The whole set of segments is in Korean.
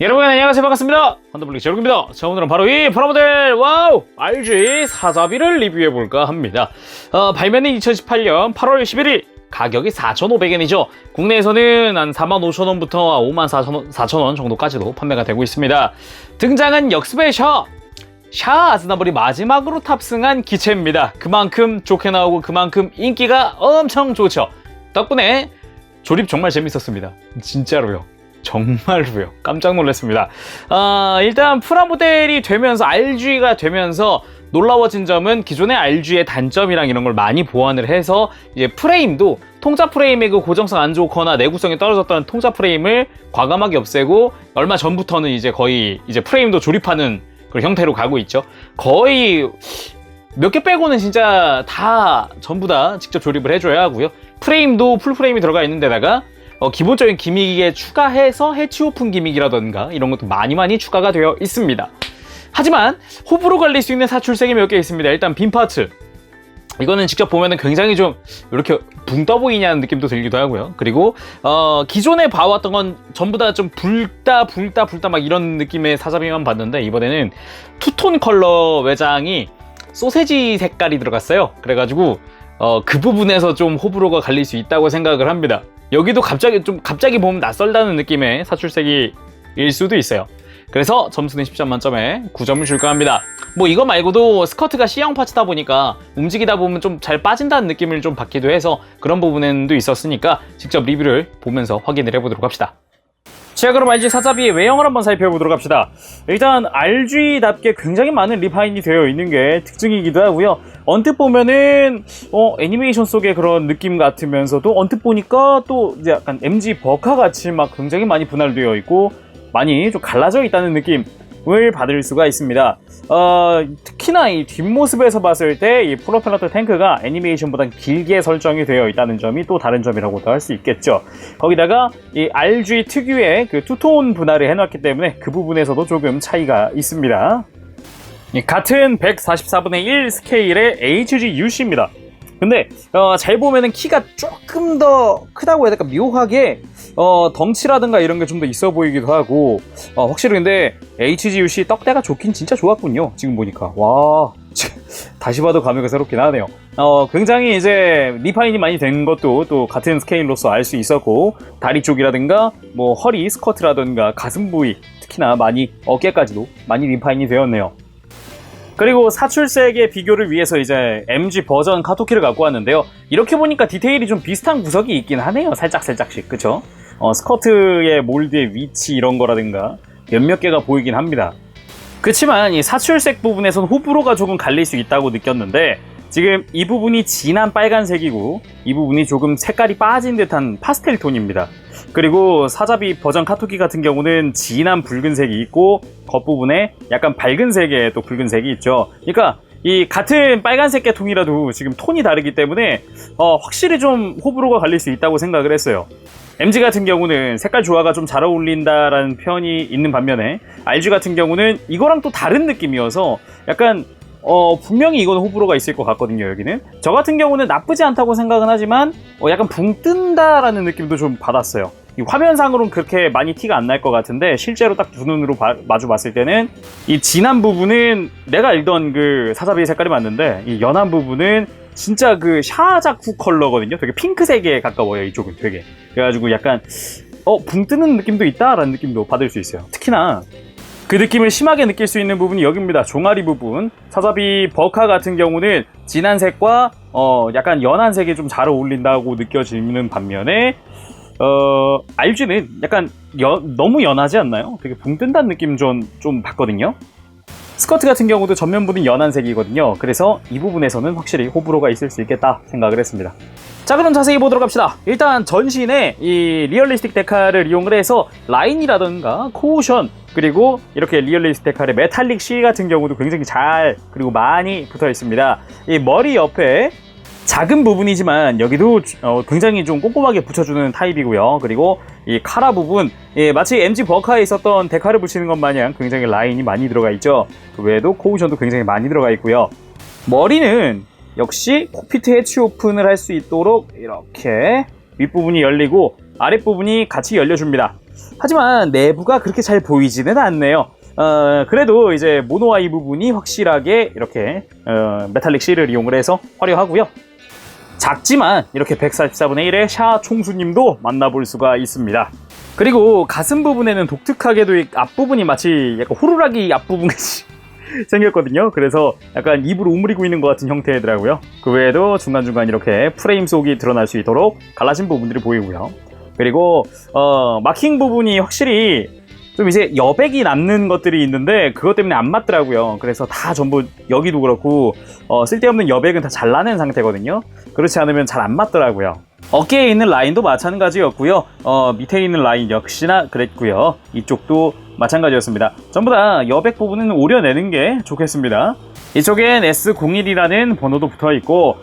여러분 안녕하세요, 반갑습니다. 헌터블릭 제로입니다. 자, 오늘은 바로 이 프라모델 와우 RG 사자비를 리뷰해볼까 합니다. 발매는 2018년 8월 11일, 가격이 4,500엔이죠 국내에서는 한 45,000원부터 54,000원 정도까지도 판매가 되고 있습니다. 등장한 역습의 샤 아즈나블이 마지막으로 탑승한 기체입니다. 그만큼 좋게 나오고 그만큼 인기가 엄청 좋죠. 덕분에 조립 정말 재밌었습니다. 진짜로요. 정말로요. 깜짝 놀랐습니다. 일단 프라모델이 되면서 RG가 되면서 놀라워진 점은 기존의 RG의 단점이랑 이런 걸 많이 보완을 해서 이제 프레임도 통짜 프레임의 그 고정성 안 좋거나 내구성이 떨어졌던 통짜 프레임을 과감하게 없애고, 얼마 전부터는 이제 거의 이제 프레임도 조립하는 그런 형태로 가고 있죠. 거의 몇 개 빼고는 진짜 다 전부 다 직접 조립을 해줘야 하고요. 프레임도 풀 프레임이 들어가 있는 데다가 기본적인 기믹에 추가해서 해치 오픈 기믹이라던가 이런 것도 많이 추가가 되어 있습니다. 하지만 호불호 갈릴 수 있는 사출색이 몇 개 있습니다. 일단 빔 파츠, 이거는 직접 보면은 굉장히 좀 이렇게 붕 떠 보이냐는 느낌도 들기도 하고요. 그리고 기존에 봐왔던 건 전부 다 좀 불다 막 이런 느낌의 사자비만 봤는데, 이번에는 투톤 컬러 외장이 소세지 색깔이 들어갔어요. 그래가지고 그 부분에서 좀 호불호가 갈릴 수 있다고 생각을 합니다. 여기도 갑자기 보면 낯설다는 느낌의 사출색일 수도 있어요. 그래서 점수는 10점 만점에 9점을 줄까 합니다. 뭐 이거 말고도 스커트가 C형 파츠다 보니까 움직이다 보면 좀 잘 빠진다는 느낌을 좀 받기도 해서 그런 부분도 있었으니까 직접 리뷰를 보면서 확인을 해보도록 합시다. 자, 그럼 RG 사자비의 외형을 한번 살펴보도록 합시다. 일단 RG답게 굉장히 많은 리파인이 되어 있는 게 특징이기도 하고요. 언뜻 보면은 애니메이션 속의 그런 느낌 같으면서도 언뜻 보니까 또 이제 약간 MG 버카 같이 막 굉장히 많이 분할되어 있고 많이 좀 갈라져 있다는 느낌을 받을 수가 있습니다. 특히나 이 뒷모습에서 봤을 때 이 프로펠러 탱크가 애니메이션보다 길게 설정이 되어 있다는 점이 또 다른 점이라고도 할 수 있겠죠. 거기다가 이 RG 특유의 그 투톤 분할을 해놨기 때문에 그 부분에서도 조금 차이가 있습니다. 같은 144분의 1 스케일의 HGUC입니다. 근데 잘 보면은 키가 조금 더 크다고 해야 될까, 묘하게 덩치라든가 이런 게 좀 더 있어 보이기도 하고, 확실히 근데 HGUC 떡대가 좋긴 진짜 좋았군요. 지금 보니까 와, 다시 봐도 감회가 새롭긴 하네요. 굉장히 이제 리파인이 많이 된 것도 또 같은 스케일로서 알 수 있었고, 다리 쪽이라든가 뭐 허리, 스커트라든가 가슴 부위, 특히나 많이 어깨까지도 많이 리파인이 되었네요. 그리고 사출색의 비교를 위해서 이제 MG 버전 카토키를 갖고 왔는데요. 이렇게 보니까 디테일이 좀 비슷한 구석이 있긴 하네요. 살짝씩, 그쵸? 스커트의 몰드의 위치 이런 거라든가 몇몇 개가 보이긴 합니다. 그치만 이 사출색 부분에선 호불호가 조금 갈릴 수 있다고 느꼈는데, 지금 이 부분이 진한 빨간색이고 이 부분이 조금 색깔이 빠진 듯한 파스텔 톤입니다. 그리고 사자비 버전 카토키 같은 경우는 진한 붉은색이 있고 겉부분에 약간 밝은 색의 또 붉은색이 있죠. 그러니까 이 같은 빨간색 계통이라도 지금 톤이 다르기 때문에 확실히 좀 호불호가 갈릴 수 있다고 생각을 했어요. MG 같은 경우는 색깔 조화가 좀 잘 어울린다라는 편이 있는 반면에 RG 같은 경우는 이거랑 또 다른 느낌이어서 약간 분명히 이거는 호불호가 있을 것 같거든요. 여기는 저 같은 경우는 나쁘지 않다고 생각은 하지만 약간 붕 뜬다라는 느낌도 좀 받았어요. 이 화면상으로는 그렇게 많이 티가 안 날 것 같은데 실제로 딱 두 눈으로 마주 봤을 때는 이 진한 부분은 내가 알던 그 사자비 색깔이 맞는데, 이 연한 부분은 진짜 그 샤자쿠 컬러거든요. 되게 핑크색에 가까워요. 이쪽은 되게. 그래가지고 약간 붕 뜨는 느낌도 있다라는 느낌도 받을 수 있어요. 특히나 그 느낌을 심하게 느낄 수 있는 부분이 여기입니다. 종아리 부분. 사자비 버카 같은 경우는 진한 색과 약간 연한 색이 좀 잘 어울린다고 느껴지는 반면에 RG는 약간 너무 연하지 않나요? 되게 붕 뜬다는 느낌 좀 받거든요. 스커트 같은 경우도 전면부는 연한 색이거든요. 그래서 이 부분에서는 확실히 호불호가 있을 수 있겠다 생각을 했습니다. 자, 그럼 자세히 보도록 합시다. 일단 전신에 이 리얼리스틱 데칼을 이용을 해서 라인이라던가 쿠션, 그리고 이렇게 리얼리스틱 데칼의 메탈릭 실 같은 경우도 굉장히 잘 그리고 많이 붙어 있습니다. 이 머리 옆에 작은 부분이지만 여기도 굉장히 좀 꼼꼼하게 붙여주는 타입이고요. 그리고 이 카라 부분, 마치 MG 버카에 있었던 데칼을 붙이는 것 마냥 굉장히 라인이 많이 들어가 있죠. 그 외에도 코우션도 굉장히 많이 들어가 있고요. 머리는 역시 콕피트 해치 오픈을 할 수 있도록 이렇게 윗부분이 열리고 아랫부분이 같이 열려줍니다. 하지만 내부가 그렇게 잘 보이지는 않네요. 그래도 이제 모노아이 부분이 확실하게 이렇게 메탈릭 실을 이용을 해서 화려하고요. 작지만 이렇게 144분의 1의 샤 총수님도 만나볼 수가 있습니다. 그리고 가슴 부분에는 독특하게도 이 앞부분이 마치 약간 호루라기 앞부분 같이 생겼거든요. 그래서 약간 입을 오므리고 있는 것 같은 형태더라고요. 그 외에도 중간중간 이렇게 프레임 속이 드러날 수 있도록 갈라진 부분들이 보이고요. 그리고 마킹 부분이 확실히 좀 이제 여백이 남는 것들이 있는데 그것 때문에 안 맞더라고요. 그래서 다 전부 여기도 그렇고 쓸데없는 여백은 다 잘라낸 상태거든요. 그렇지 않으면 잘 안 맞더라고요. 어깨에 있는 라인도 마찬가지였고요. 밑에 있는 라인 역시나 그랬고요. 이쪽도 마찬가지였습니다. 전부 다 여백 부분은 오려내는 게 좋겠습니다. 이쪽엔 S01이라는 번호도 붙어있고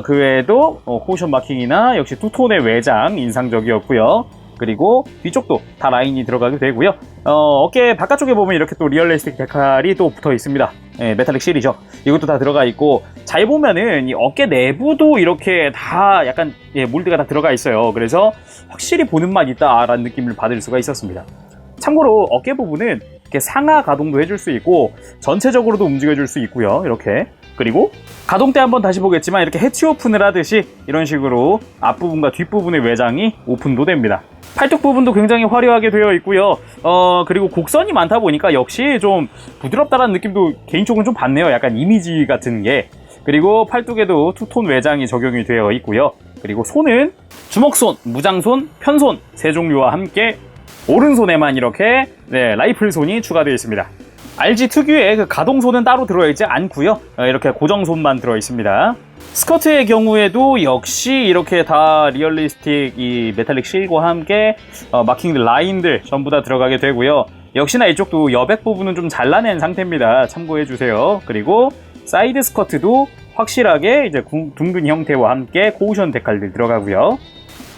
그 외에도 코션 마킹이나 역시 투톤의 외장 인상적이었고요. 그리고 뒤쪽도 다 라인이 들어가게 되고요. 어깨 바깥쪽에 보면 이렇게 또 리얼리스틱 데칼이 또 붙어 있습니다. 메탈릭 실이죠. 이것도 다 들어가 있고 잘 보면은 이 어깨 내부도 이렇게 다 약간 몰드가 다 들어가 있어요. 그래서 확실히 보는 맛 있다라는 느낌을 받을 수가 있었습니다. 참고로 어깨 부분은 이렇게 상하 가동도 해줄 수 있고 전체적으로도 움직여줄 수 있고요. 이렇게 그리고 가동 때 한번 다시 보겠지만 이렇게 해치 오픈을 하듯이 이런 식으로 앞부분과 뒷부분의 외장이 오픈도 됩니다. 팔뚝 부분도 굉장히 화려하게 되어 있고요. 그리고 곡선이 많다 보니까 역시 좀 부드럽다라는 느낌도 개인적으로 좀 받네요. 약간 이미지 같은 게. 그리고 팔뚝에도 투톤 외장이 적용이 되어 있고요. 그리고 손은 주먹손, 무장손, 편손 세 종류와 함께 오른손에만 이렇게 라이플 손이 추가되어 있습니다. RG 특유의 그 가동손은 따로 들어있지 않고요. 이렇게 고정손만 들어 있습니다. 스커트의 경우에도 역시 이렇게 다 리얼리스틱 이 메탈릭 실과 함께 마킹 라인들 전부 다 들어가게 되고요. 역시나 이쪽도 여백 부분은 좀 잘라낸 상태입니다. 참고해 주세요. 그리고 사이드 스커트도 확실하게 이제 둥근 형태와 함께 코우션 데칼들 들어가고요.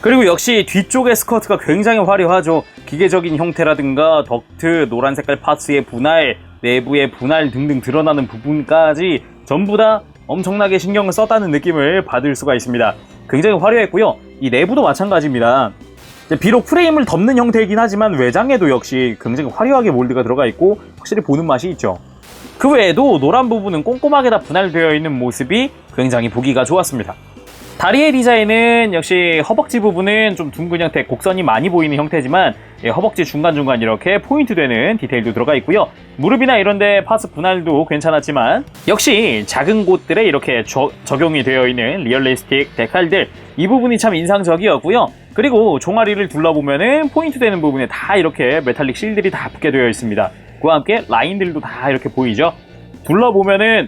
그리고 역시 뒤쪽의 스커트가 굉장히 화려하죠. 기계적인 형태라든가 덕트, 노란 색깔 파츠의 분할, 내부의 분할 등등 드러나는 부분까지 전부 다 엄청나게 신경을 썼다는 느낌을 받을 수가 있습니다. 굉장히 화려했고요. 이 내부도 마찬가지입니다. 비록 프레임을 덮는 형태이긴 하지만 외장에도 역시 굉장히 화려하게 몰드가 들어가 있고 확실히 보는 맛이 있죠. 그 외에도 노란 부분은 꼼꼼하게 다 분할되어 있는 모습이 굉장히 보기가 좋았습니다. 다리의 디자인은 역시 허벅지 부분은 좀 둥근 형태, 곡선이 많이 보이는 형태지만 허벅지 중간중간 이렇게 포인트 되는 디테일도 들어가 있고요. 무릎이나 이런데 파스 분할도 괜찮았지만 역시 작은 곳들에 이렇게 적용이 되어 있는 리얼리스틱 데칼들 이 부분이 참 인상적이었고요. 그리고 종아리를 둘러보면은 포인트 되는 부분에 다 이렇게 메탈릭 실들이 다 붙게 되어 있습니다. 그와 함께 라인들도 다 이렇게 보이죠. 둘러보면은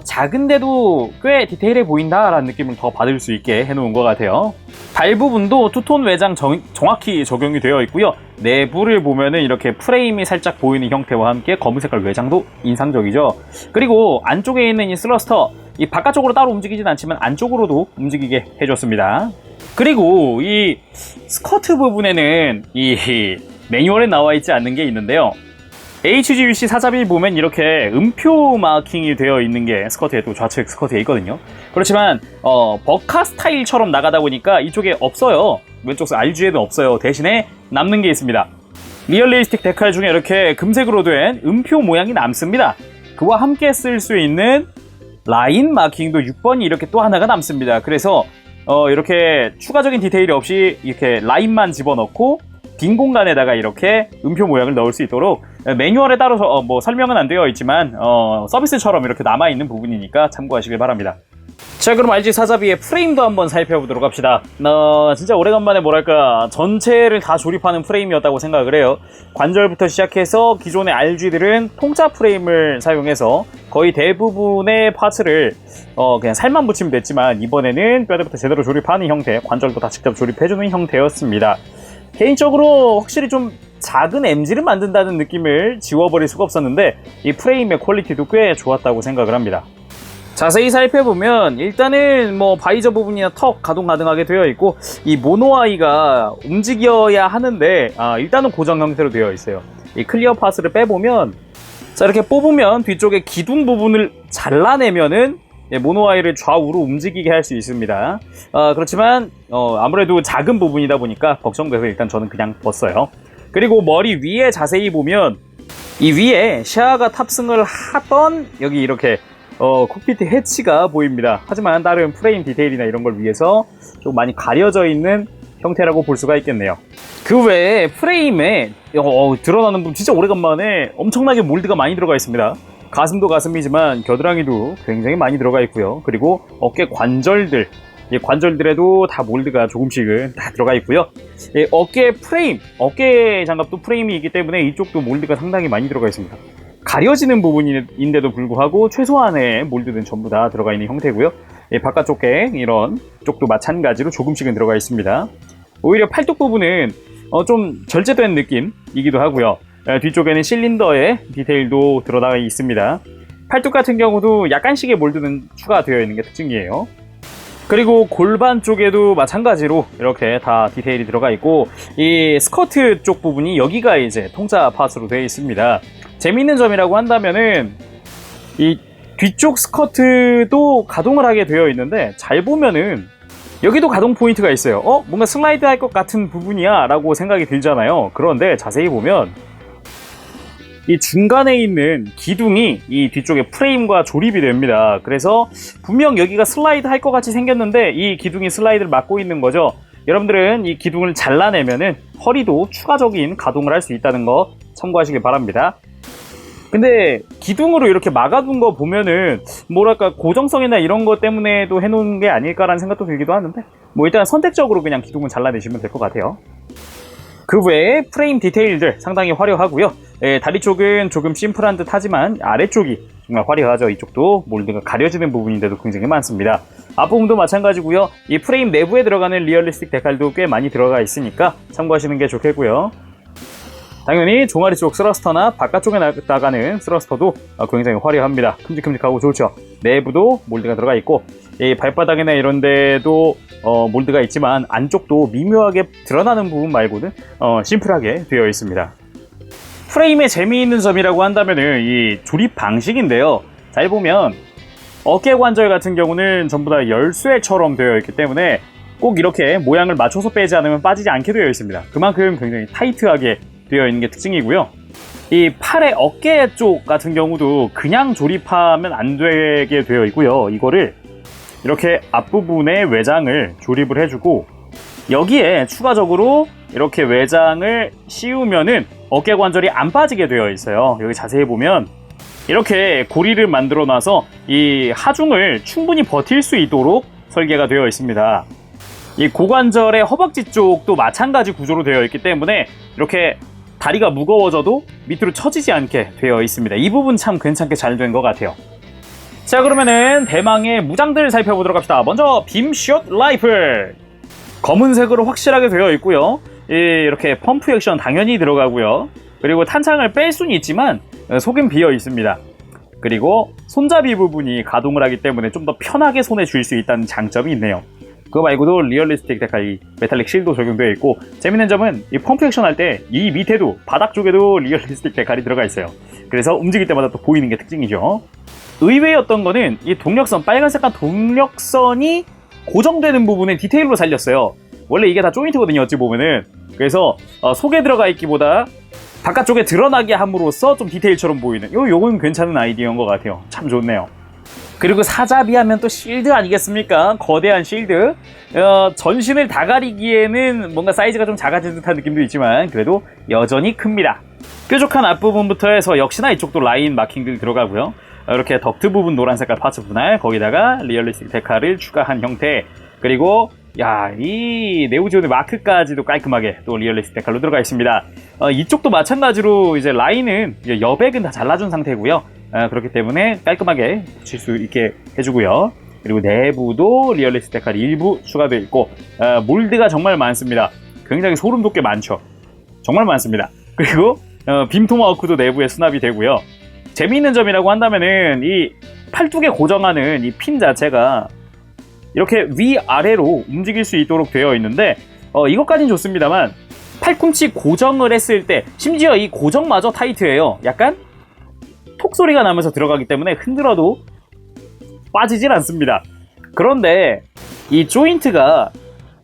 작은데도 꽤 디테일해 보인다라는 느낌을 더 받을 수 있게 해놓은 것 같아요. 발 부분도 투톤 외장 정확히 적용이 되어 있고요. 내부를 보면은 이렇게 프레임이 살짝 보이는 형태와 함께 검은 색깔 외장도 인상적이죠. 그리고 안쪽에 있는 이 슬러스터 이 바깥쪽으로 따로 움직이진 않지만 안쪽으로도 움직이게 해줬습니다. 그리고 이 스커트 부분에는 이 매뉴얼에 나와 있지 않는 게 있는데요. HGUC 4.1 보면 이렇게 음표 마킹이 되어 있는 게 스커트에도 좌측 스커트에 있거든요. 그렇지만 버카 스타일처럼 나가다 보니까 이쪽에 없어요. 왼쪽 RG에도 없어요. 대신에 남는 게 있습니다. 리얼리스틱 데칼 중에 이렇게 금색으로 된 음표 모양이 남습니다. 그와 함께 쓸 수 있는 라인 마킹도 6번이 이렇게 또 하나가 남습니다. 그래서 이렇게 추가적인 디테일이 없이 이렇게 라인만 집어넣고 빈 공간에다가 이렇게 음표 모양을 넣을 수 있도록 매뉴얼에 따라서 뭐 설명은 안 되어 있지만 서비스처럼 이렇게 남아있는 부분이니까 참고하시길 바랍니다. 자, 그럼 RG 사자비의 프레임도 한번 살펴보도록 합시다. 진짜 오래간만에 뭐랄까 전체를 다 조립하는 프레임이었다고 생각을 해요. 관절부터 시작해서 기존의 RG들은 통짜 프레임을 사용해서 거의 대부분의 파츠를 그냥 살만 붙이면 됐지만 이번에는 뼈대부터 제대로 조립하는 형태, 관절도 다 직접 조립해주는 형태였습니다. 개인적으로 확실히 좀 작은 MG를 만든다는 느낌을 지워버릴 수가 없었는데 이 프레임의 퀄리티도 꽤 좋았다고 생각을 합니다. 자세히 살펴보면 일단은 뭐 바이저 부분이나 턱 가동 가능하게 되어 있고 이 모노아이가 움직여야 하는데 일단은 고정 형태로 되어 있어요. 이 클리어 파스를 빼보면 자 이렇게 뽑으면 뒤쪽에 기둥 부분을 잘라내면은 모노아이를 좌우로 움직이게 할 수 있습니다. 그렇지만 아무래도 작은 부분이다 보니까 걱정돼서 일단 저는 그냥 벗어요. 그리고 머리 위에 자세히 보면 이 위에 샤아가 탑승을 하던 여기 이렇게 콕피트 해치가 보입니다. 하지만 다른 프레임 디테일이나 이런 걸 위해서 좀 많이 가려져 있는 형태라고 볼 수가 있겠네요. 그 외에 프레임에 드러나는 부분 진짜 오래간만에 엄청나게 몰드가 많이 들어가 있습니다. 가슴도 가슴이지만 겨드랑이도 굉장히 많이 들어가 있고요. 그리고 어깨 관절들, 이 관절들에도 다 몰드가 조금씩은 다 들어가 있고요. 어깨 프레임, 어깨 장갑도 프레임이 있기 때문에 이쪽도 몰드가 상당히 많이 들어가 있습니다. 가려지는 부분인데도 불구하고 최소한의 몰드는 전부 다 들어가 있는 형태고요. 바깥쪽에 이런 쪽도 마찬가지로 조금씩은 들어가 있습니다. 오히려 팔뚝 부분은 좀 절제된 느낌이기도 하고요. 뒤쪽에는 실린더의 디테일도 들어가 있습니다. 팔뚝 같은 경우도 약간씩의 몰드는 추가되어 있는 게 특징이에요. 그리고 골반 쪽에도 마찬가지로 이렇게 다 디테일이 들어가 있고, 이 스커트 쪽 부분이 여기가 이제 통짜 팟으로 되어 있습니다. 재미있는 점이라고 한다면은 이 뒤쪽 스커트도 가동을 하게 되어 있는데, 잘 보면은 여기도 가동 포인트가 있어요. 뭔가 슬라이드 할 것 같은 부분이야 라고 생각이 들잖아요. 그런데 자세히 보면 이 중간에 있는 기둥이 이 뒤쪽에 프레임과 조립이 됩니다. 그래서 분명 여기가 슬라이드 할 것 같이 생겼는데 이 기둥이 슬라이드를 막고 있는 거죠. 여러분들은 이 기둥을 잘라내면은 허리도 추가적인 가동을 할 수 있다는 거 참고하시길 바랍니다. 근데 기둥으로 이렇게 막아둔 거 보면은 뭐랄까 고정성이나 이런 것 때문에도 해놓은 게 아닐까라는 생각도 들기도 하는데, 뭐 일단 선택적으로 그냥 기둥은 잘라내시면 될 것 같아요. 그 외에 프레임 디테일들 상당히 화려하고요. 다리 쪽은 조금 심플한 듯 하지만 아래쪽이 정말 화려하죠. 이쪽도 몰드가 가려지는 부분인데도 굉장히 많습니다. 앞부분도 마찬가지고요. 이 프레임 내부에 들어가는 리얼리스틱 데칼도 꽤 많이 들어가 있으니까 참고하시는 게 좋겠고요. 당연히 종아리 쪽 스러스터나 바깥쪽에 나가는 스러스터도 굉장히 화려합니다. 큼직큼직하고 좋죠. 내부도 몰드가 들어가 있고, 이 발바닥이나 이런 데도 몰드가 있지만 안쪽도 미묘하게 드러나는 부분 말고는 심플하게 되어 있습니다. 프레임의 재미있는 점이라고 한다면은 이 조립 방식인데요. 잘 보면 어깨 관절 같은 경우는 전부 다 열쇠처럼 되어 있기 때문에 꼭 이렇게 모양을 맞춰서 빼지 않으면 빠지지 않게 되어 있습니다. 그만큼 굉장히 타이트하게 되어 있는 게 특징이고요. 이 팔의 어깨 쪽 같은 경우도 그냥 조립하면 안 되게 되어 있고요. 이거를 이렇게 앞부분에 외장을 조립을 해주고, 여기에 추가적으로 이렇게 외장을 씌우면은 어깨 관절이 안 빠지게 되어 있어요. 여기 자세히 보면 이렇게 고리를 만들어 놔서 이 하중을 충분히 버틸 수 있도록 설계가 되어 있습니다. 이 고관절의 허벅지 쪽도 마찬가지 구조로 되어 있기 때문에 이렇게 다리가 무거워져도 밑으로 처지지 않게 되어 있습니다. 이 부분 참 괜찮게 잘 된 것 같아요. 자, 그러면은 대망의 무장들 살펴보도록 합시다. 먼저 빔숏 라이플, 검은색으로 확실하게 되어 있고요. 이렇게 펌프 액션 당연히 들어가고요. 그리고 탄창을 뺄 수는 있지만 속은 비어 있습니다. 그리고 손잡이 부분이 가동을 하기 때문에 좀 더 편하게 손에 쥘 수 있다는 장점이 있네요. 그거 말고도 리얼리스틱 데칼 메탈릭 실도 적용되어 있고, 재밌는 점은 이 펌프 액션 할 때 이 밑에도 바닥 쪽에도 리얼리스틱 데칼이 들어가 있어요. 그래서 움직일 때마다 또 보이는 게 특징이죠. 의외였던 거는 이 동력선, 빨간색깔 동력선이 고정되는 부분에 디테일로 살렸어요. 원래 이게 다 조인트거든요, 어찌 보면은. 그래서 속에 들어가 있기보다 바깥쪽에 드러나게 함으로써 좀 디테일처럼 보이는, 요건 괜찮은 아이디어인 것 같아요. 참 좋네요. 그리고 사자비 하면 또 실드 아니겠습니까? 거대한 실드. 전신을 다 가리기에는 뭔가 사이즈가 좀 작아진 듯한 느낌도 있지만 그래도 여전히 큽니다. 뾰족한 앞부분부터 해서 역시나 이쪽도 라인 마킹들 들어가고요. 이렇게 덕트 부분 노란 색깔 파츠 분할, 거기다가 리얼리스틱 데칼을 추가한 형태. 그리고 이 네오지온의 마크까지도 깔끔하게 또 리얼리스틱 데칼로 들어가 있습니다. 이쪽도 마찬가지로 이제 라인은 여백은 다 잘라준 상태고요. 그렇기 때문에 깔끔하게 붙일 수 있게 해주고요. 그리고 내부도 리얼리스틱 데칼이 일부 추가되어 있고, 몰드가 정말 많습니다. 굉장히 소름 돋게 많죠. 정말 많습니다. 그리고 빔 토마호크도 내부에 수납이 되고요. 재미있는 점이라고 한다면은 이 팔뚝에 고정하는 이 핀 자체가 이렇게 위아래로 움직일 수 있도록 되어 있는데, 이것까진 좋습니다만 팔꿈치 고정을 했을 때 심지어 이 고정마저 타이트해요. 약간 톡 소리가 나면서 들어가기 때문에 흔들어도 빠지질 않습니다. 그런데 이 조인트가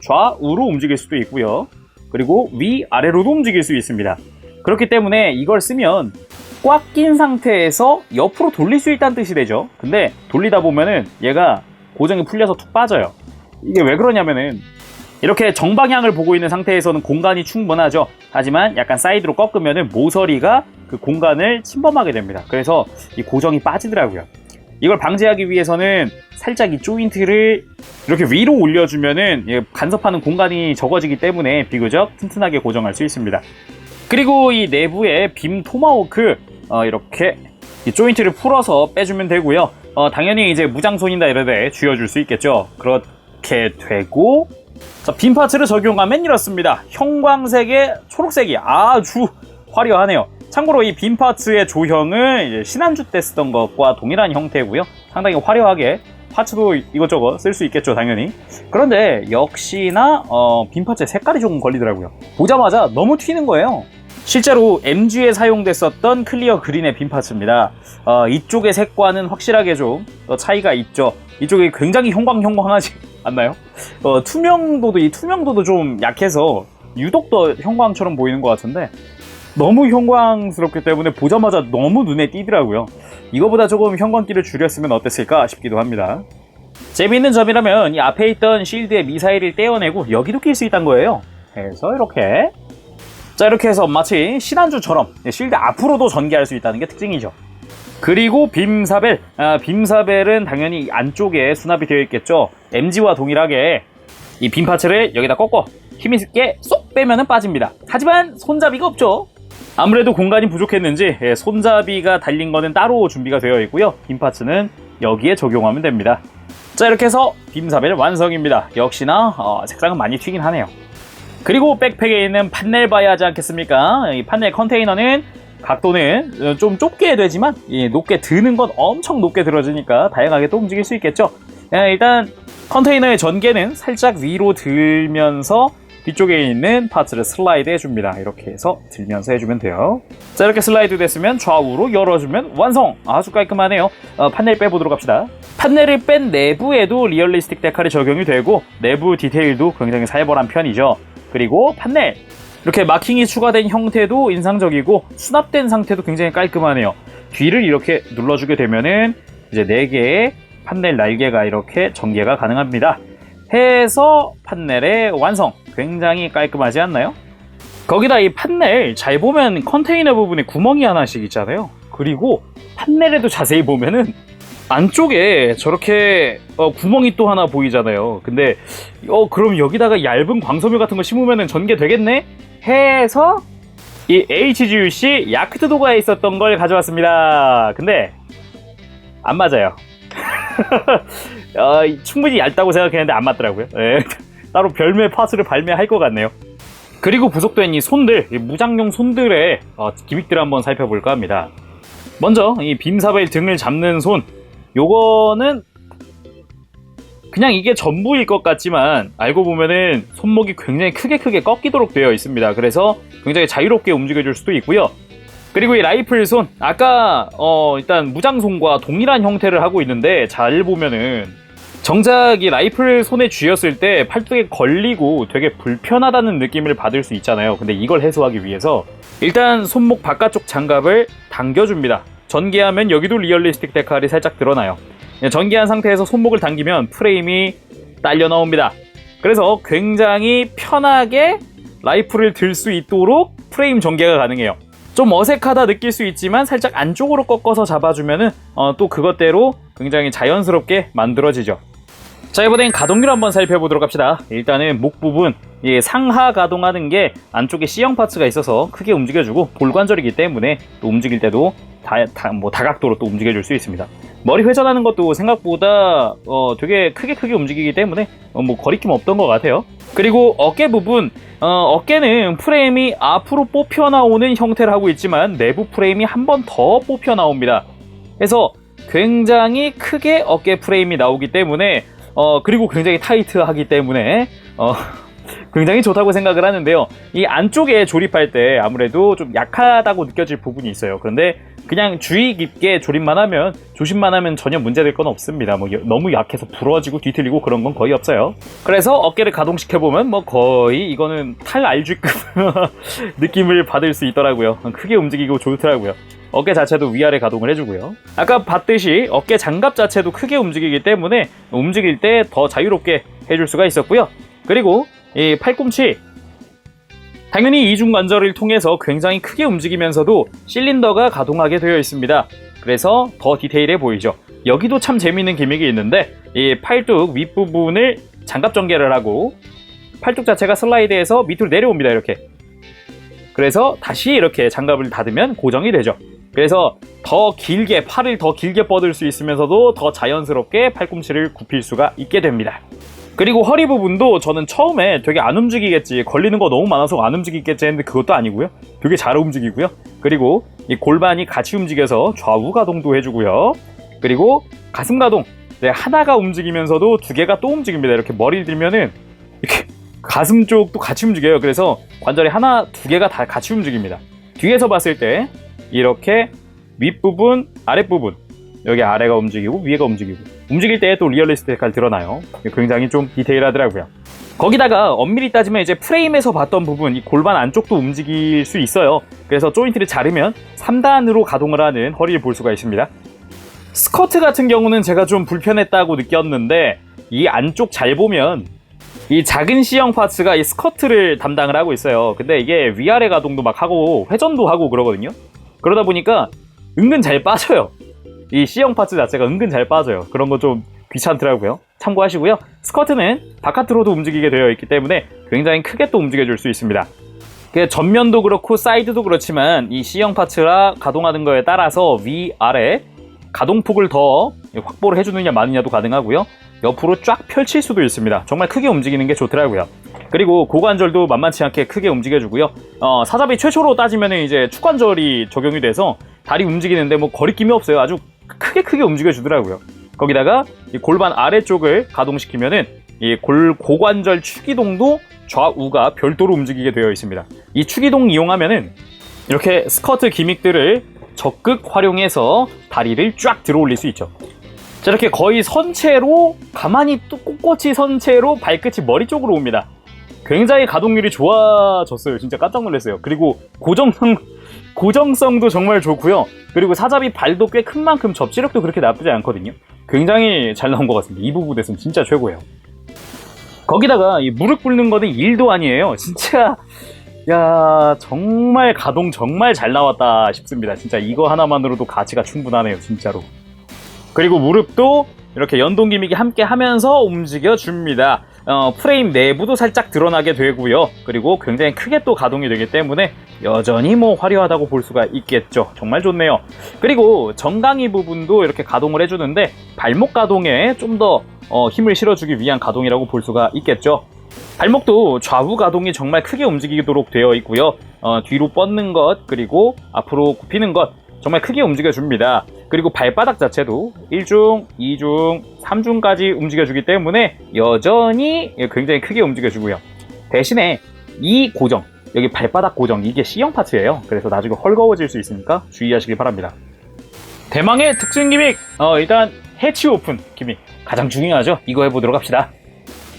좌우로 움직일 수도 있고요. 그리고 위아래로도 움직일 수 있습니다. 그렇기 때문에 이걸 쓰면 꽉 낀 상태에서 옆으로 돌릴 수 있다는 뜻이 되죠. 근데 돌리다 보면은 얘가 고정이 풀려서 툭 빠져요. 이게 왜 그러냐면은 이렇게 정방향을 보고 있는 상태에서는 공간이 충분하죠. 하지만 약간 사이드로 꺾으면은 모서리가 그 공간을 침범하게 됩니다. 그래서 이 고정이 빠지더라고요. 이걸 방지하기 위해서는 살짝 이 조인트를 이렇게 위로 올려주면은 간섭하는 공간이 적어지기 때문에 비교적 튼튼하게 고정할 수 있습니다. 그리고 이 내부에 빔 토마호크 이렇게 이 조인트를 풀어서 빼주면 되고요. 당연히 이제 무장손이나 이런데 쥐어줄 수 있겠죠. 그렇게 되고 자, 빔 파츠를 적용하면 이렇습니다. 형광색에 초록색이 아주 화려하네요. 참고로 이 빔 파츠의 조형은 이제 신안주 때 쓰던 것과 동일한 형태고요. 상당히 화려하게 파츠도 이것저것 쓸 수 있겠죠, 당연히. 그런데 역시나 빔 파츠의 색깔이 조금 걸리더라고요. 보자마자 너무 튀는 거예요. 실제로 MG에 사용됐었던 클리어 그린의 빔 파츠입니다. 이쪽의 색과는 확실하게 좀 차이가 있죠. 이쪽이 굉장히 형광하지 않나요? 투명도도 좀 약해서 유독 더 형광처럼 보이는 것 같은데 너무 형광스럽기 때문에 보자마자 너무 눈에 띄더라고요. 이거보다 조금 형광기를 줄였으면 어땠을까 싶기도 합니다. 재미있는 점이라면 이 앞에 있던 실드에 미사일을 떼어내고 여기도 낄 수 있다는 거예요. 그래서 이렇게 해서 마치 신안주처럼 실드 앞으로도 전개할 수 있다는 게 특징이죠. 그리고 빔사벨, 빔사벨은 당연히 안쪽에 수납이 되어 있겠죠. MG와 동일하게 이 빔 파츠를 여기다 꺾어 힘있게 쏙 빼면은 빠집니다. 하지만 손잡이가 없죠. 아무래도 공간이 부족했는지 손잡이가 달린 거는 따로 준비가 되어 있고요. 빔 파츠는 여기에 적용하면 됩니다. 자, 이렇게 해서 빔사벨 완성입니다. 역시나 색상은 많이 튀긴 하네요. 그리고 백팩에 있는 판넬 봐야 하지 않겠습니까? 이 판넬 컨테이너는 각도는 좀 좁게 되지만 높게 드는 건 엄청 높게 들어지니까 다양하게 또 움직일 수 있겠죠. 일단 컨테이너의 전개는 살짝 위로 들면서 뒤쪽에 있는 파츠를 슬라이드 해줍니다. 이렇게 해서 들면서 해주면 돼요. 자, 이렇게 슬라이드 됐으면 좌우로 열어주면 완성! 아주 깔끔하네요. 판넬 빼보도록 합시다. 판넬을 뺀 내부에도 리얼리스틱 데칼이 적용이 되고 내부 디테일도 굉장히 살벌한 편이죠. 그리고 판넬! 이렇게 마킹이 추가된 형태도 인상적이고 수납된 상태도 굉장히 깔끔하네요. 뒤를 이렇게 눌러주게 되면은 이제 4개의 판넬 날개가 이렇게 전개가 가능합니다. 해서 판넬의 완성! 굉장히 깔끔하지 않나요? 거기다 이 판넬 잘 보면 컨테이너 부분에 구멍이 하나씩 있잖아요. 그리고 판넬에도 자세히 보면은 안쪽에 저렇게 구멍이 또 하나 보이잖아요. 근데 그럼 여기다가 얇은 광섬유 같은 거 심으면 전개되겠네? 해서 이 HGUC 야크트 도가에 있었던 걸 가져왔습니다. 근데 안 맞아요. 충분히 얇다고 생각했는데 안 맞더라고요. 따로 별매 파츠를 발매할 것 같네요. 그리고 부속된 이 손들, 이 무장용 손들의 기믹들을 한번 살펴볼까 합니다. 먼저 이 빔사벨 등을 잡는 손, 요거는 그냥 이게 전부일 것 같지만 알고 보면은 손목이 굉장히 크게 꺾이도록 되어 있습니다. 그래서 굉장히 자유롭게 움직여줄 수도 있고요. 그리고 이 라이플 손, 아까 일단 무장손과 동일한 형태를 하고 있는데 잘 보면은 정작 이 라이플 손에 쥐었을 때 팔뚝에 걸리고 되게 불편하다는 느낌을 받을 수 있잖아요. 근데 이걸 해소하기 위해서 일단 손목 바깥쪽 장갑을 당겨줍니다. 전개하면 여기도 리얼리스틱 데칼이 살짝 드러나요. 전개한 상태에서 손목을 당기면 프레임이 딸려 나옵니다. 그래서 굉장히 편하게 라이플을 들 수 있도록 프레임 전개가 가능해요. 좀 어색하다 느낄 수 있지만 살짝 안쪽으로 꺾어서 잡아주면은 또 그것대로 굉장히 자연스럽게 만들어지죠. 자, 이번엔 가동률 한번 살펴보도록 합시다. 일단은 목 부분 상하 가동하는 게 안쪽에 C형 파츠가 있어서 크게 움직여주고 볼관절이기 때문에 또 움직일 때도 다각도로 또 움직여줄 수 있습니다. 머리 회전하는 것도 생각보다 되게 크게 움직이기 때문에 거리낌 없던 것 같아요. 그리고 어깨 부분, 어깨는 프레임이 앞으로 뽑혀 나오는 형태를 하고 있지만 내부 프레임이 한 번 더 뽑혀 나옵니다. 그래서 굉장히 크게 어깨 프레임이 나오기 때문에 그리고 굉장히 타이트하기 때문에 굉장히 좋다고 생각을 하는데요. 이 안쪽에 조립할 때 아무래도 좀 약하다고 느껴질 부분이 있어요. 그런데 그냥 주의 깊게 조립만 하면, 조심만 하면 전혀 문제될 건 없습니다. 뭐 너무 약해서 부러지고 뒤틀리고 그런 건 거의 없어요. 그래서 어깨를 가동시켜보면 뭐 거의 이거는 탈 RG급 느낌을 받을 수 있더라고요. 크게 움직이고 좋더라고요. 어깨 자체도 위아래 가동을 해주고요. 아까 봤듯이 어깨 장갑 자체도 크게 움직이기 때문에 움직일 때 더 자유롭게 해줄 수가 있었고요. 그리고 이 팔꿈치, 당연히 이중 관절을 통해서 굉장히 크게 움직이면서도 실린더가 가동하게 되어 있습니다. 그래서 더 디테일해 보이죠. 여기도 참 재미있는 기믹이 있는데, 이 팔뚝 윗부분을 장갑 전개를 하고 팔뚝 자체가 슬라이드해서 밑으로 내려옵니다. 이렇게. 그래서 다시 이렇게 장갑을 닫으면 고정이 되죠. 그래서 더 길게, 팔을 더 길게 뻗을 수 있으면서도 더 자연스럽게 팔꿈치를 굽힐 수가 있게 됩니다. 그리고 허리 부분도 저는 처음에 되게 안 움직이겠지, 걸리는 거 너무 많아서 안 움직이겠지 했는데 그것도 아니고요. 되게 잘 움직이고요. 그리고 이 골반이 같이 움직여서 좌우 가동도 해주고요. 그리고 가슴 가동, 하나가 움직이면서도 두 개가 또 움직입니다. 이렇게 머리를 들면은 이렇게 가슴 쪽도 같이 움직여요. 그래서 관절이 하나, 두 개가 다 같이 움직입니다. 뒤에서 봤을 때 이렇게 윗부분, 아랫부분, 여기 아래가 움직이고 위에가 움직이고, 움직일 때 또 리얼리스틱하게 드러나요. 굉장히 좀 디테일하더라고요. 거기다가 엄밀히 따지면 이제 프레임에서 봤던 부분, 이 골반 안쪽도 움직일 수 있어요. 그래서 조인트를 자르면 3단으로 가동을 하는 허리를 볼 수가 있습니다. 스커트 같은 경우는 제가 좀 불편했다고 느꼈는데, 이 안쪽 잘 보면 이 작은 C형 파츠가 이 스커트를 담당을 하고 있어요. 근데 이게 위아래 가동도 막 하고 회전도 하고 그러거든요. 그러다 보니까 은근 잘 빠져요. 이 C형 파츠 자체가 은근 잘 빠져요. 그런 거 좀 귀찮더라고요. 참고하시고요. 스커트는 바깥으로도 움직이게 되어 있기 때문에 굉장히 크게 또 움직여줄 수 있습니다. 전면도 그렇고 사이드도 그렇지만 이 C형 파츠라 가동하는 거에 따라서 위아래 가동폭을 더 확보를 해주느냐 마느냐도 가능하고요. 옆으로 쫙 펼칠 수도 있습니다. 정말 크게 움직이는 게 좋더라고요. 그리고 고관절도 만만치 않게 크게 움직여주고요. 사자비 최초로 따지면 이제 축관절이 적용이 돼서 다리 움직이는데 뭐 거리낌이 없어요. 아주 크게 움직여주더라고요. 거기다가 이 골반 아래쪽을 가동시키면은 이 고관절 축이동도 좌우가 별도로 움직이게 되어 있습니다. 이 축이동 이용하면은 이렇게 스커트 기믹들을 적극 활용해서 다리를 쫙 들어 올릴 수 있죠. 자, 이렇게 거의 선체로, 가만히 또 꼿꼿이 선체로 발끝이 머리 쪽으로 옵니다. 굉장히 가동률이 좋아졌어요. 진짜 깜짝 놀랐어요. 그리고 고정성도 정말 좋고요. 그리고 사자비 발도 꽤 큰 만큼 접지력도 그렇게 나쁘지 않거든요. 굉장히 잘 나온 것 같습니다. 이 부분에서는 진짜 최고예요. 거기다가 이 무릎 꿇는 거는 일도 아니에요. 진짜 야, 정말 가동 정말 잘 나왔다 싶습니다. 진짜 이거 하나만으로도 가치가 충분하네요. 진짜로. 그리고 무릎도 이렇게 연동 기믹이 함께 하면서 움직여줍니다. 프레임 내부도 살짝 드러나게 되고요. 그리고 굉장히 크게 또 가동이 되기 때문에 여전히 뭐 화려하다고 볼 수가 있겠죠. 정말 좋네요. 그리고 정강이 부분도 이렇게 가동을 해주는데 발목 가동에 좀 더 힘을 실어주기 위한 가동이라고 볼 수가 있겠죠. 발목도 좌우 가동이 정말 크게 움직이도록 되어 있고요. 뒤로 뻗는 것, 그리고 앞으로 굽히는 것 정말 크게 움직여줍니다. 그리고 발바닥 자체도 1중, 2중, 3중까지 움직여주기 때문에 여전히 굉장히 크게 움직여주고요. 대신에 이 고정, 여기 발바닥 고정, 이게 C형 파츠예요. 그래서 나중에 헐거워질 수 있으니까 주의하시길 바랍니다. 대망의 특징 기믹! 일단 해치 오픈 기믹 가장 중요하죠. 이거 해보도록 합시다.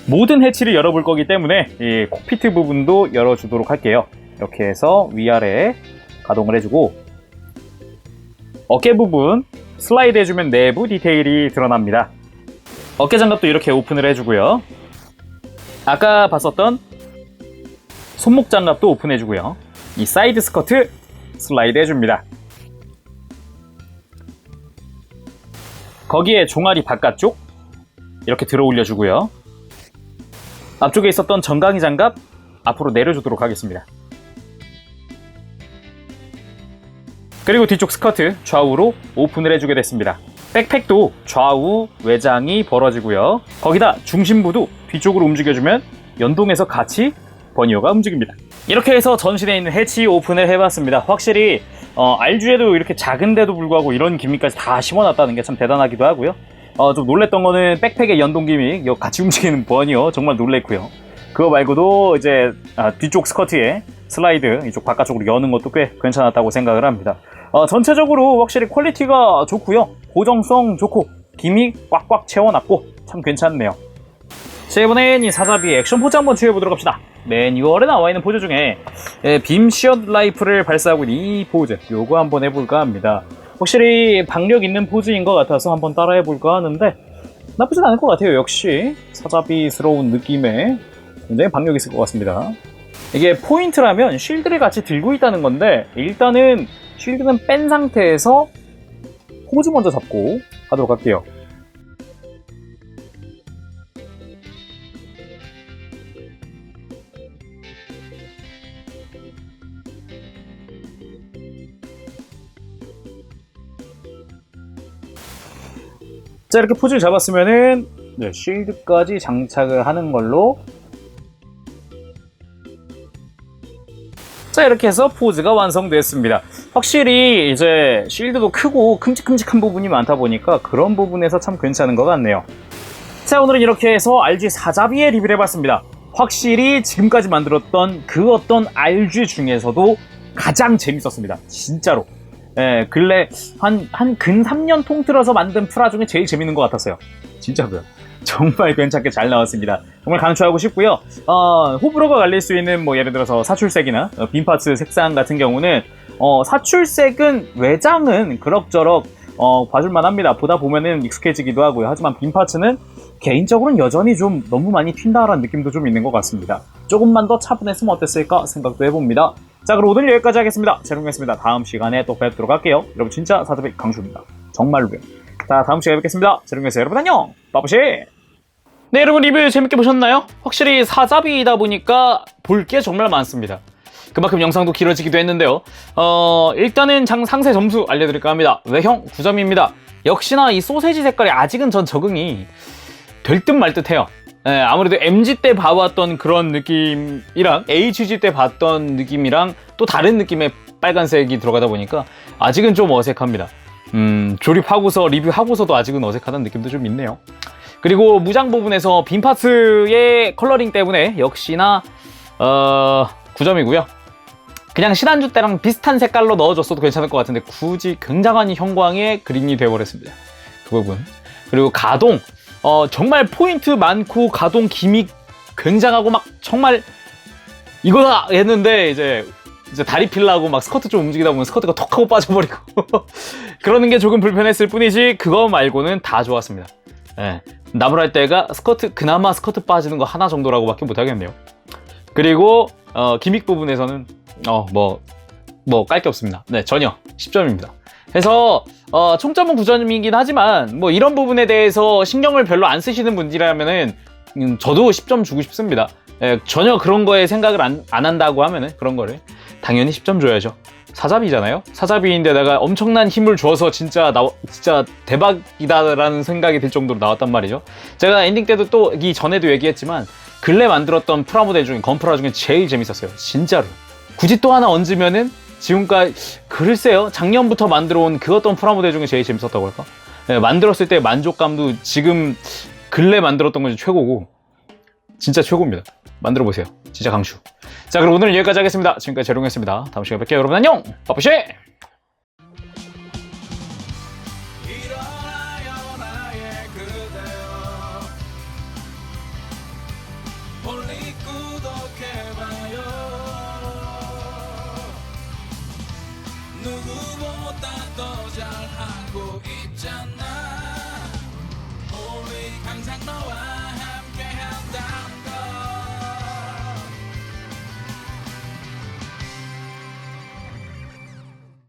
모든 해치를 열어볼 거기 때문에 이 콕피트 부분도 열어주도록 할게요. 이렇게 해서 위아래 가동을 해주고, 어깨 부분 슬라이드 해주면 내부 디테일이 드러납니다. 어깨 장갑도 이렇게 오픈을 해주고요. 아까 봤었던 손목 장갑도 오픈해주고요. 이 사이드 스커트 슬라이드 해줍니다. 거기에 종아리 바깥쪽 이렇게 들어 올려주고요. 앞쪽에 있었던 정강이 장갑 앞으로 내려주도록 하겠습니다. 그리고 뒤쪽 스커트 좌우로 오픈을 해주게 됐습니다. 백팩도 좌우 외장이 벌어지고요. 거기다 중심부도 뒤쪽으로 움직여주면 연동해서 같이 버니어가 움직입니다. 이렇게 해서 전신에 있는 해치 오픈을 해봤습니다. 확실히 RG에도 이렇게 작은데도 불구하고 이런 기믹까지 다 심어놨다는 게 참 대단하기도 하고요. 좀 놀랬던 거는 백팩의 연동 기믹, 같이 움직이는 버니어 정말 놀랬고요. 그거 말고도 이제 뒤쪽 스커트에 슬라이드 이쪽 바깥쪽으로 여는 것도 꽤 괜찮았다고 생각을 합니다. 전체적으로 확실히 퀄리티가 좋고요. 고정성 좋고 기믹 꽉꽉 채워놨고 참 괜찮네요. 자, 이번엔 이 사자비 액션 포즈 한번 취해보도록 합시다. 매뉴얼에 나와있는 포즈 중에 빔 시어드 라이플을 발사하고 있는 이 포즈, 요거 한번 해볼까 합니다. 확실히 박력 있는 포즈인 것 같아서 한번 따라해볼까 하는데 나쁘진 않을 것 같아요. 역시 사자비스러운 느낌에 굉장히 박력 있을 것 같습니다. 이게 포인트라면 쉴드를 같이 들고 있다는 건데 일단은 쉴드는 뺀 상태에서 포즈 먼저 잡고 하도록 할게요. 자, 이렇게 포즈를 잡았으면은 쉴드까지 장착을 하는 걸로. 자, 이렇게 해서 포즈가 완성됐습니다. 확실히 이제 쉴드도 크고 큼직큼직한 부분이 많다 보니까 그런 부분에서 참 괜찮은 것 같네요. 자, 오늘은 이렇게 해서 RG 사자비의 리뷰를 해봤습니다. 확실히 지금까지 만들었던 그 어떤 RG 중에서도 가장 재밌었습니다. 진짜로. 예, 근래 한 근 3년 통틀어서 만든 프라 중에 제일 재밌는 것 같았어요. 진짜로요. 정말 괜찮게 잘 나왔습니다. 정말 강추하고 싶고요. 호불호가 갈릴 수 있는 뭐 예를 들어서 사출색이나 빔파츠 색상 같은 경우는 사출색은 외장은 그럭저럭 봐줄만 합니다. 보다 보면은 익숙해지기도 하고요. 하지만 빔파츠는 개인적으로는 여전히 좀 너무 많이 튄다라는 느낌도 좀 있는 것 같습니다. 조금만 더 차분했으면 어땠을까 생각도 해봅니다. 자, 그럼 오늘 여기까지 하겠습니다. 재롱이었습니다. 다음 시간에 또 뵙도록 할게요. 여러분 진짜 사자비 강추입니다. 정말로요. 자, 다음 시간에 뵙겠습니다. 재롱이었어요. 여러분 안녕. 빠부시. 네, 여러분 리뷰 재밌게 보셨나요? 확실히 사자비이다 보니까 볼 게 정말 많습니다. 그만큼 영상도 길어지기도 했는데요. 일단은 상세 점수 알려드릴까 합니다. 외형 9점입니다. 역시나 이 소세지 색깔이 아직은 전 적응이 될 듯 말 듯해요. 네, 아무래도 MG 때 봐왔던 그런 느낌이랑 HG 때 봤던 느낌이랑 또 다른 느낌의 빨간색이 들어가다 보니까 아직은 좀 어색합니다. 조립하고서 리뷰하고서도 아직은 어색하다는 느낌도 좀 있네요. 그리고 무장 부분에서 빔파츠의 컬러링 때문에 역시나 9점이고요. 그냥 신한주 때랑 비슷한 색깔로 넣어줬어도 괜찮을 것 같은데 굳이 굉장한 형광의 그린이 되어버렸습니다. 그 부분. 그리고 가동. 정말 포인트 많고 가동 기믹 굉장하고 막 정말 이거다 했는데 이제 다리 필라고 막 스커트 좀 움직이다 보면 스커트가 톡 하고 빠져버리고 그러는 게 조금 불편했을 뿐이지 그거 말고는 다 좋았습니다. 네. 나무랄 때가 그나마 스커트 빠지는 거 하나 정도라고밖에 못하겠네요. 그리고 기믹 부분에서는 뭐 깔 게 없습니다. 네, 전혀 10점입니다. 그래서 총점은 9점이긴 하지만 뭐 이런 부분에 대해서 신경을 별로 안 쓰시는 분이라면은 저도 10점 주고 싶습니다. 예, 전혀 그런 거에 생각을 안 한다고 하면은 그런 거를 당연히 10점 줘야죠. 사자비잖아요. 사자비인데다가 엄청난 힘을 줘서 진짜 대박이다라는 생각이 들 정도로 나왔단 말이죠. 제가 엔딩 때도 또 이 전에도 얘기했지만 근래 만들었던 프라모델 중에 건프라 중에 제일 재밌었어요. 진짜로. 굳이 또 하나 얹으면은 지금까지 글쎄요 작년부터 만들어온 그 어떤 프라모델 중에 제일 재밌었다고 할까? 네, 만들었을 때 만족감도 지금 근래 만들었던 것이 최고고 진짜 최고입니다. 만들어보세요. 진짜 강추. 자, 그럼 오늘 여기까지 하겠습니다. 지금까지 재롱이었습니다. 다음 시간에 뵐게요. 여러분 안녕. 빠쁘시. 누구보다 더 잘하고 있잖아. 우리 항상 너와